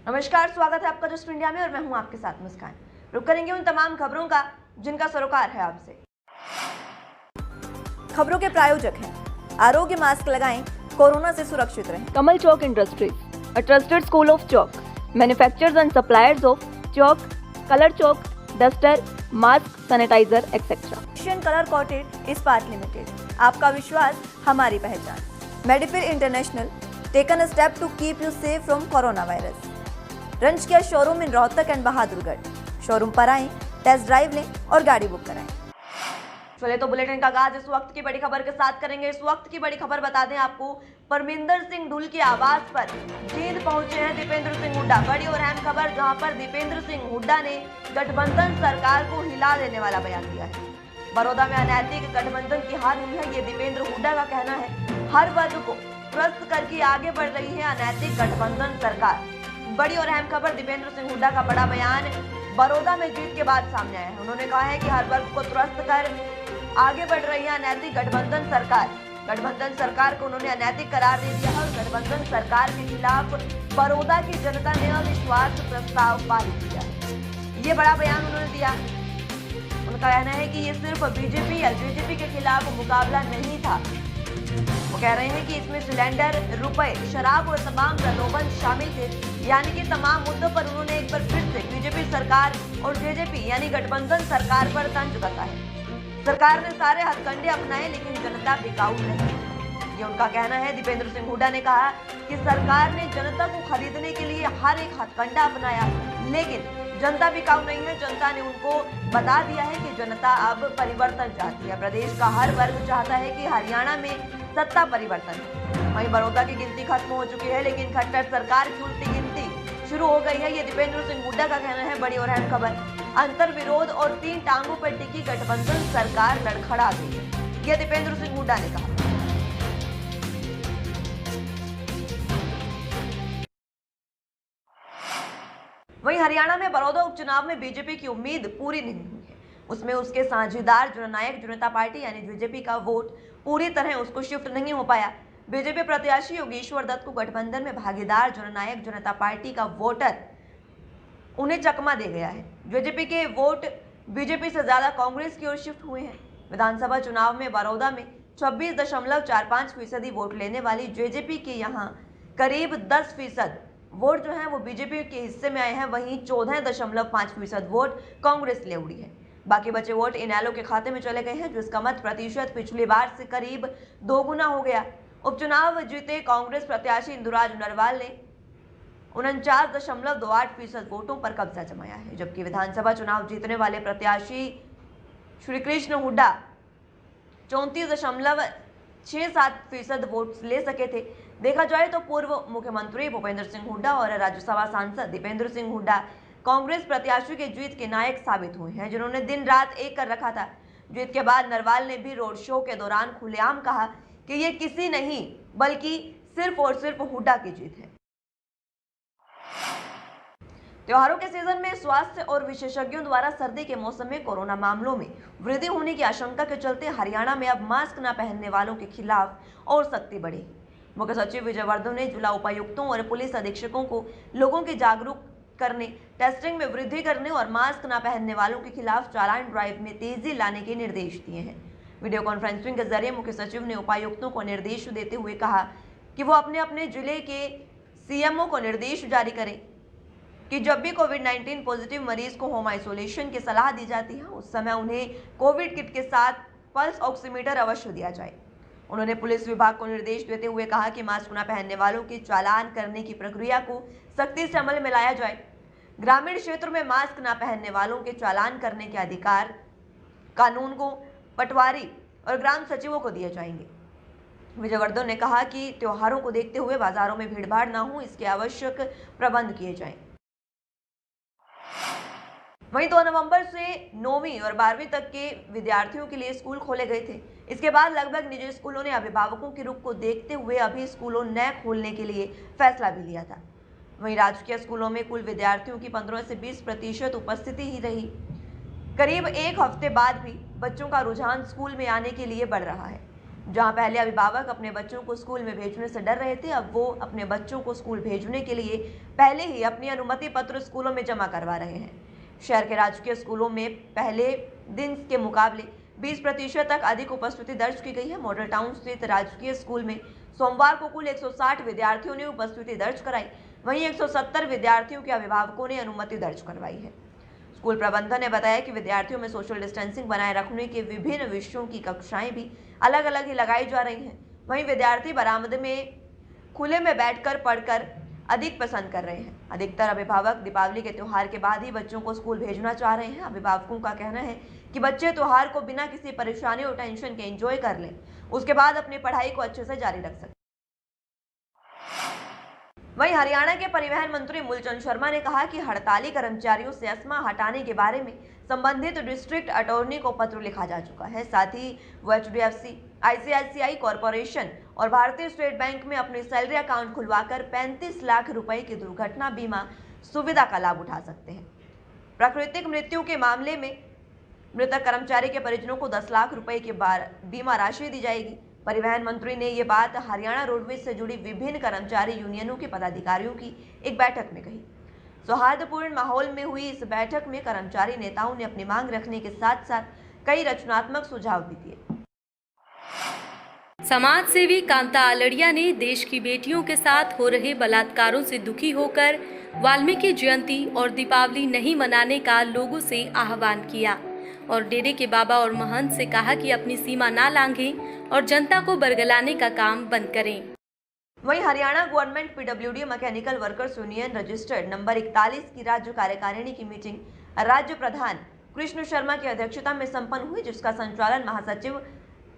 नमस्कार, स्वागत है आपका जस्ट इंडिया में और मैं हूं आपके साथ मुस्कान। रुक करेंगे उन तमाम खबरों का जिनका सरोकार है आपसे। खबरों के प्रायोजक हैं आरोग्य मास्क लगाएं, कोरोना से सुरक्षित रहें। Kamal Chalk Industries, a trusted school of chalk, manufacturers and suppliers of chalk, color chalk, duster, mask, sanitizer, etc. Asian colour coated Ispat limited, आपका विश्वास हमारी पहचान। मेडिफिर international, taken a step to keep you safe from corona virus. रंच किया showroom in Rohtak and Bahadurgarh. Showroom पर आएं, test drive लें और गाड़ी बुक कराएं। चले तो बुलेटिन का आगाज इस वक्त की बड़ी खबर के साथ करेंगे। इस वक्त की बड़ी खबर बता दें आपको, परमिंदर सिंह ढुल के आवास पर जींद पहुंचे हैं दीपेंद्र सिंह हुड्डा। बड़ी और अहम खबर, जहां पर दीपेंद्र सिंह हुड्डा ने गठबंधन सरकार को हिला देने वाला बयान दिया है। बड़ौदा में अनैतिक गठबंधन की हार हुई है, ये दीपेंद्र हुड्डा का कहना है। हर वर्ग को त्रस्त करके आगे बढ़ रही है अनैतिक गठबंधन सरकार। बड़ी और अहम खबर, दीपेंद्र सिंह हुड्डा का बड़ा बयान बड़ौदा में जीत के बाद सामने आया है। उन्होंने कहा है कि हर वर्ग को त्रस्त कर आगे बढ़ रही है अनैतिक गठबंधन सरकार। गठबंधन सरकार को उन्होंने अनैतिक करार दे दिया है और गठबंधन सरकार के खिलाफ बड़ौदा की जनता ने अविश्वास प्रस्ताव पारित किया है। ये बड़ा बयान उन्होंने दिया। उनका कहना है कि ये सिर्फ बीजेपी या जेजेपी के खिलाफ मुकाबला नहीं था। वो कह रहे हैं कि इसमें सिलेंडर, रुपए, शराब और तमाम प्रलोभन शामिल थे। यानी कि तमाम मुद्दों पर उन्होंने एक बार फिर से बीजेपी सरकार और जेजेपी यानी गठबंधन सरकार पर तंज कसा है। सरकार ने सारे हथकंडे अपनाए लेकिन जनता बिकाऊ नहीं, ये उनका कहना है। दीपेंद्र सिंह हुड्डा ने कहा कि सरकार ने जनता को खरीदने के लिए हर एक हथकंडा अपनाया लेकिन जनता बिकाऊ नहीं है। जनता ने उनको बता दिया है कि जनता अब परिवर्तन चाहती है। प्रदेश का हर वर्ग चाहता है कि हरियाणा में सत्ता परिवर्तन है। वहीं बड़ौदा की गिनती खत्म हो चुकी है लेकिन खट्टर सरकार की उल्टी गिनती शुरू हो गई है, ये दीपेंद्र सिंह हुड्डा का कहना है। बड़ी और अहम खबर, अंतर विरोध और तीन टांगों पर टिकी गठबंधन सरकार लड़खड़ा गई है, यह दीपेंद्र सिंह हुड्डा ने कहा। वहीं हरियाणा में बड़ौदा उपचुनाव में बीजेपी की उम्मीद पूरी नहीं हुई है। उसमें उसके साझेदार जननायक जनता पार्टी यानी बीजेपी का वोट पूरी तरह उसको शिफ्ट नहीं हो पाया। बीजेपी प्रत्याशी योगेश्वर दत्त को गठबंधन में भागीदार जननायक जनता पार्टी का वोटर उन्हें चकमा दे गया है। बीजेपी के वोट बीजेपी से ज्यादा कांग्रेस की ओर शिफ्ट हुए हैं। विधानसभा चुनाव में बड़ौदा में 26.45% वोट लेने वाली जेजेपी के यहाँ करीब 10% वोट जो है वो बीजेपी के हिस्से में आए हैं। वहीं 14.5% वोट कांग्रेस ले उड़ी है। बाकी बचे वोट इनेलो के खाते में चले गए हैं, जिसका मत प्रतिशत पिछली बार से करीब दोगुना हो गया। उपचुनाव जीते कांग्रेस प्रत्याशी इंदुराज नरवाल ने 49.28% वोटों पर कब्जा जमाया है, जबकि विधानसभा चुनाव जीतने वाले प्रत्याशी श्री कृष्ण हुड्डा 34.67% वोट ले सके थे। देखा जाए तो पूर्व मुख्यमंत्री भूपेंद्र सिंह हुड्डा और राज्यसभा सांसद दीपेंद्र सिंह हुड्डा कांग्रेस प्रत्याशी के जीत के नायक साबित हुए हैं, जिन्होंने दिन रात एक कर रखा था। जीत के बाद नरवाल ने भी रोड शो के दौरान खुलेआम कहा कि ये किसी नहीं बल्कि सिर्फ और सिर्फ हुड्डा की जीत है। त्योहारों के सीजन में स्वास्थ्य और विशेषज्ञों द्वारा सर्दी के मौसम में कोरोना मामलों में वृद्धि होने की आशंका के चलते हरियाणा में अब मास्क न पहनने वालों के खिलाफ और सख्ती बढ़ी। मुख्य सचिव विजय वर्धन ने जिला उपायुक्तों और पुलिस अधीक्षकों को लोगों के जागरूक करने, टेस्टिंग में वृद्धि करने और मास्क न पहनने वालों के खिलाफ चालान ड्राइव में तेजी लाने के निर्देश दिए हैं। वीडियो कॉन्फ्रेंसिंग के जरिए मुख्य सचिव ने उपायुक्तों को निर्देश देते हुए कहा कि वो अपने अपने जिले के सीएमओ को निर्देश जारी करें कि जब भी कोविड-19 पॉजिटिव मरीज को होम आइसोलेशन की सलाह दी जाती है उस समय उन्हें कोविड किट के साथ पल्स ऑक्सीमीटर अवश्य दिया जाए। उन्होंने पुलिस विभाग को निर्देश देते हुए कहा कि मास्क न पहनने वालों के चालान करने की प्रक्रिया को सख्ती से अमल में लाया जाए। ग्रामीण क्षेत्र में मास्क न पहनने वालों के चालान करने के अधिकार कानून को पटवारी और ग्राम सचिवों को दिए जाएंगे। विजय वर्धन ने कहा कि त्योहारों को देखते हुए बाजारों में भीड़भाड़ न हो, इसके आवश्यक प्रबंध किए जाएं। वहीं 2 नवंबर से 9वीं और 12वीं तक के विद्यार्थियों के लिए स्कूल खोले गए थे। इसके बाद लगभग निजी स्कूलों ने अभिभावकों के रुख को देखते हुए अभी स्कूलों न खोलने के लिए फैसला भी लिया था। वहीं राजकीय स्कूलों में कुल विद्यार्थियों की 15 से 20% उपस्थिति ही रही। करीब एक हफ्ते बाद भी बच्चों का रुझान स्कूल में आने के लिए बढ़ रहा है। जहां पहले अभिभावक अपने बच्चों को स्कूल में भेजने से डर रहे थे, अब वो अपने बच्चों को स्कूल भेजने के लिए पहले ही अपनी अनुमति पत्र स्कूलों में जमा करवा रहे हैं। शहर के राजकीय स्कूलों में पहले दिन के मुकाबले 20% तक अधिक उपस्थिति दर्ज की गई है। मॉडल टाउन स्थित राजकीय स्कूल में सोमवार को कुल 160 विद्यार्थियों ने उपस्थिति दर्ज कराई, वहीं 170 विद्यार्थियों के अभिभावकों ने अनुमति दर्ज करवाई है। स्कूल प्रबंधन ने बताया कि विद्यार्थियों में सोशल डिस्टेंसिंग बनाए रखने के विभिन्न विषयों की कक्षाएं भी अलग अलग ही लगाई जा रही हैं। वहीं विद्यार्थी बरामदे में खुले में बैठकर पढ़कर अधिक पसंद कर रहे हैं। अधिकतर अभिभावक दीपावली के त्योहार के बाद ही बच्चों को स्कूल भेजना चाह रहे हैं। अभिभावकों का कहना है कि बच्चे त्योहार को बिना किसी परेशानी और टेंशन के एंजॉय कर लें, उसके बाद अपनी पढ़ाई को अच्छे से जारी रख सकें। वहीं हरियाणा के परिवहन मंत्री मूलचंद शर्मा ने कहा कि हड़ताली कर्मचारियों से एस्मा हटाने के बारे में संबंधित डिस्ट्रिक्ट अटॉर्नी को पत्र लिखा जा चुका है। साथ ही वो HDFC, ICICI कॉरपोरेशन और भारतीय स्टेट बैंक में अपनी सैलरी अकाउंट खुलवाकर 35 लाख रुपए की दुर्घटना बीमा सुविधा का लाभ उठा सकते हैं। प्राकृतिक मृत्यु के मामले में मृतक कर्मचारी के परिजनों को 10 लाख रुपए की बीमा राशि दी जाएगी। परिवहन मंत्री ने ये बात हरियाणा रोडवेज से जुड़ी विभिन्न कर्मचारी यूनियनों के पदाधिकारियों की एक बैठक में कही। सौहार्दपूर्ण माहौल में हुई इस बैठक में कर्मचारी नेताओं ने अपनी मांग रखने के साथ साथ कई रचनात्मक सुझाव भी दिए। समाज सेवी कांता आलड़िया ने देश की बेटियों के साथ हो रहे बलात्कारों से दुखी होकर वाल्मीकि जयंती और दीपावली नहीं मनाने का लोगों से आह्वान किया और डेरे के बाबा और महंत से कहा कि अपनी सीमा ना लांघें और जनता को बरगलाने का काम बंद करें। वहीं Haryana government PWD mechanical workers union registered number 41 की राज्य कार्यकारिणी की मीटिंग राज्य प्रधान कृष्ण शर्मा की अध्यक्षता में संपन्न हुई, जिसका संचालन महासचिव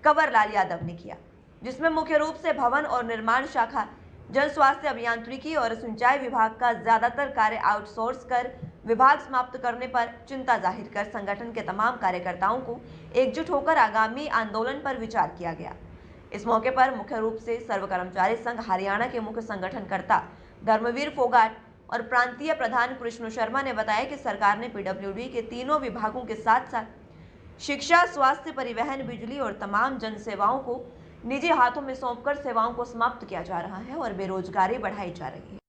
कंवरलाल यादव ने किया, जिसमें मुख्य रूप से भवन और निर्माण शाखा, जन स्वास्थ्य अभियांत्रिकी और सिंचाई विभाग का ज्यादातर कार्य आउटसोर्स कर विभाग समाप्त करने पर चिंता जाहिर कर संगठन के तमाम कार्यकर्ताओं को एकजुट होकर आगामी आंदोलन पर विचार किया गया। इस मौके पर मुख्य रूप से सर्व कर्मचारी संघ हरियाणा के मुख्य संगठनकर्ता धर्मवीर फोगाट और प्रांतीय प्रधान कृष्ण शर्मा ने बताया कि सरकार ने PWD के तीनों विभागों के साथ साथ शिक्षा, स्वास्थ्य, परिवहन, बिजली और तमाम जन सेवाओं को निजी हाथों में सौंपकर सेवाओं को समाप्त किया जा रहा है और बेरोजगारी बढ़ाई जा रही है।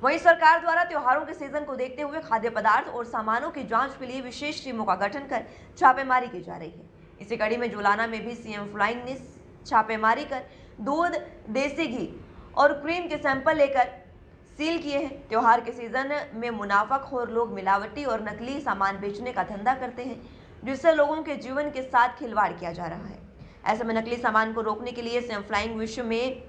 वहीं सरकार द्वारा त्योहारों के सीजन को देखते हुए खाद्य पदार्थ और सामानों की जांच के लिए विशेष टीमों का गठन कर छापेमारी की जा रही है। इसी कड़ी में जुलाना में भी CM फ्लाइंग ने छापेमारी कर दूध, देसी घी और क्रीम के सैंपल लेकर सील किए हैं। त्योहार के सीजन में मुनाफाखोर लोग मिलावटी और नकली सामान बेचने का धंधा करते हैं, जिससे लोगों के जीवन के साथ खिलवाड़ किया जा रहा है। ऐसे में नकली सामान को रोकने के लिए CM फ्लाइंग विश्व में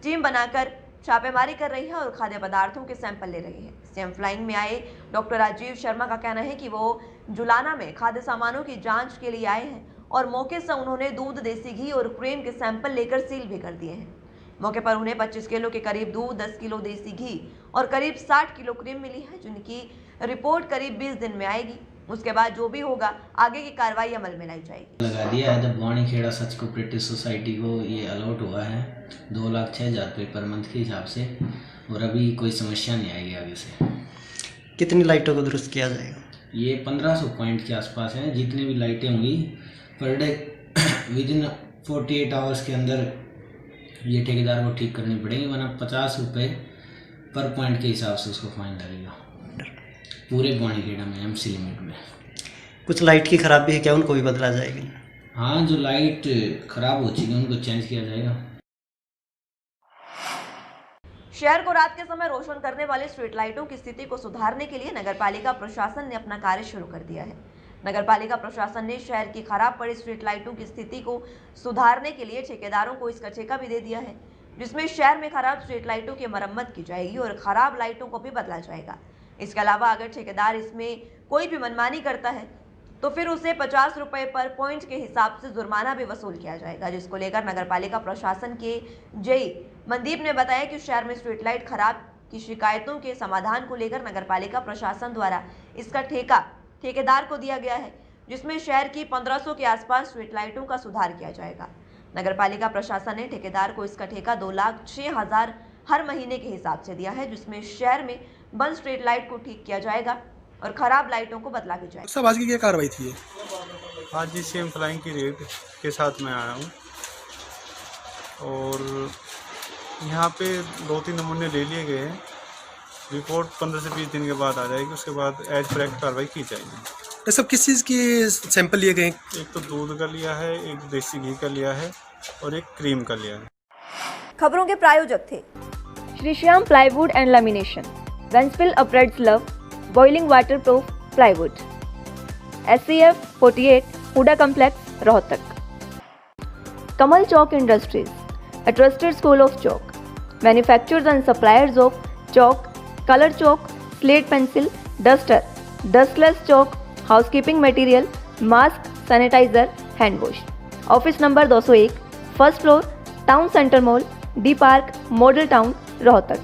टीम बनाकर छापेमारी कर रही है और खाद्य पदार्थों के सैंपल ले रही है। CM फ्लाइंग में आए डॉक्टर राजीव शर्मा का कहना है कि वो जुलाना में खाद्य सामानों की जांच के लिए आए हैं और मौके से उन्होंने दूध, देसी घी और क्रीम के सैंपल लेकर सील भी कर दिए हैं। मौके पर उन्हें 25 किलो के करीब दूध, 10 किलो देसी घी और करीब 60 किलो क्रीम मिली है, जिनकी रिपोर्ट करीब 20 दिन में आएगी। उसके बाद जो भी होगा आगे की कार्रवाई अमल में लाई जाएगी। लगा दिया है। जब वाणीखेड़ा सच कोऑपरेटिव सोसाइटी को ये अलॉट हुआ है 2,06,000 रुपये पर मंथ के हिसाब से, और अभी कोई समस्या नहीं आएगी आगे से। कितनी लाइटों को दुरुस्त किया जाएगा? ये 1500 पॉइंट के आसपास हैं। जितनी भी लाइटें होंगी पर डे विदिन 48 आवर्स के अंदर ये ठेकेदार को ठीक करनी पड़ेगी, वरना 50 रुपये पर पॉइंट के हिसाब से उसको फाइन लगेगा पूरे वाणीखेड़ा में MC लिमिट में। कुछ लाइट की खराबी है क्या, उनको भी बदला जाएगा? हाँ, जो लाइट खराब हो चुकी है उनको चेंज किया जाएगा। शहर को रात के समय रोशन करने वाले स्ट्रीट लाइटों की स्थिति को सुधारने के लिए नगरपालिका प्रशासन ने अपना कार्य शुरू कर दिया है। नगरपालिका प्रशासन ने शहर की खराब पड़ी स्ट्रीट लाइटों की स्थिति को सुधारने के लिए ठेकेदारों को इसका ठेका भी दे दिया है, जिसमें शहर में खराब स्ट्रीट लाइटों की मरम्मत की जाएगी और खराब लाइटों को भी बदला जाएगा। इसके अलावा अगर ठेकेदार इसमें कोई भी मनमानी करता है तो फिर उसे 50 रुपये पर पॉइंट के हिसाब से जुर्माना भी वसूल किया जाएगा, जिसको लेकर नगरपालिका प्रशासन के JE मनदीप ने बताया कि शहर में स्ट्रीट लाइट खराब की शिकायतों के समाधान को लेकर नगरपालिका प्रशासन द्वारा इसका ठेका ठेकेदार को दिया गया है, जिसमें शहर की 1500 के आसपास स्ट्रीट लाइटों का सुधार किया जाएगा। नगरपालिका प्रशासन ने ठेकेदार को इसका ठेका 2,06,000 हर महीने के हिसाब से दिया है, जिसमें शहर में बंद स्ट्रीट लाइट को ठीक किया जाएगा और खराब लाइटों को बदला भी जाएगा। सब आज की क्या कार्रवाई थी? आज GCM फ्लाइंग की रेट के साथ मैं आया हूँ और यहाँ पे 2-3 नमूने ले लिए गए हैं। रिपोर्ट 15 से 20 दिन के बाद आ जाएगी, उसके बाद एज पर एक्ट कार्रवाई की जाएगी। ये सब किस चीज़ की सैंपल लिए गए? एक तो दूध का लिया है, एक देसी घी का लिया है और एक क्रीम का लिया है। खबरों के प्रायोजक थे Shri Shyam Plywood and Lamination, Ventspil Uprights Love, Boiling Waterproof Plywood, SCF 48, Huda Complex, Rohtak. Kamal Chalk Industries, a trusted school of chalk, manufacturers and suppliers of chalk, color chalk, slate pencil, duster, dustless chalk, housekeeping material, mask, sanitizer, hand wash. Office number 201, first floor, Town Center Mall, D Park, Model Town, Rohtak.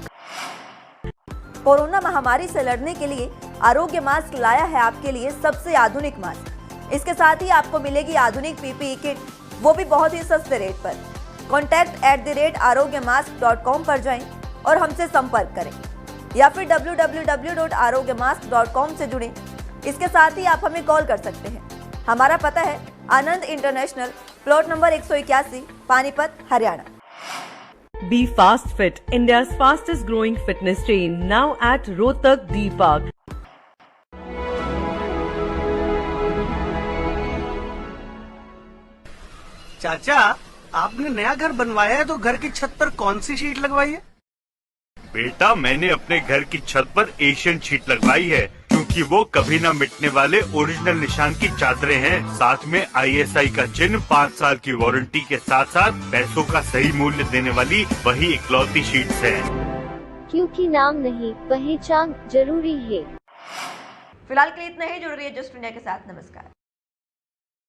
Corona महामारी से लड़ने के लिए आरोग्य mask लाया है आपके लिए सबसे आधुनिक मास्क। इसके साथ ही आपको मिलेगी आधुनिक PPE किट, वो भी बहुत ही सस्ते रेट पर। contact@arogyamask.com पर जाएं और हमसे संपर्क करें या फिर www.arogyamask.com से जुड़ें। इसके साथ ही आप हमें कॉल कर सकते हैं। हमारा पता है Anand international, plot number 181, Panipat, Haryana. Be Fast Fit, India's fastest growing fitness chain, now at Rohtak D Park. चाचा, आपने नया घर बनवाया है तो घर की छत पर कौन सी शीट लगवाई है? बेटा, मैंने अपने घर की छत पर एशियन शीट लगवाई है क्योंकि वो कभी न मिटने वाले ओरिजिनल निशान की चादरें हैं। साथ में ISI का चिन्ह, 5 साल की वारंटी के साथ साथ पैसों का सही मूल्य देने वाली वही इकलौती शीट्स हैं। क्योंकि नाम नहीं, पहचान जरूरी है। फिलहाल के लिए इतना ही। जुड़ रही है जस्ट इंडिया के साथ। नमस्कार।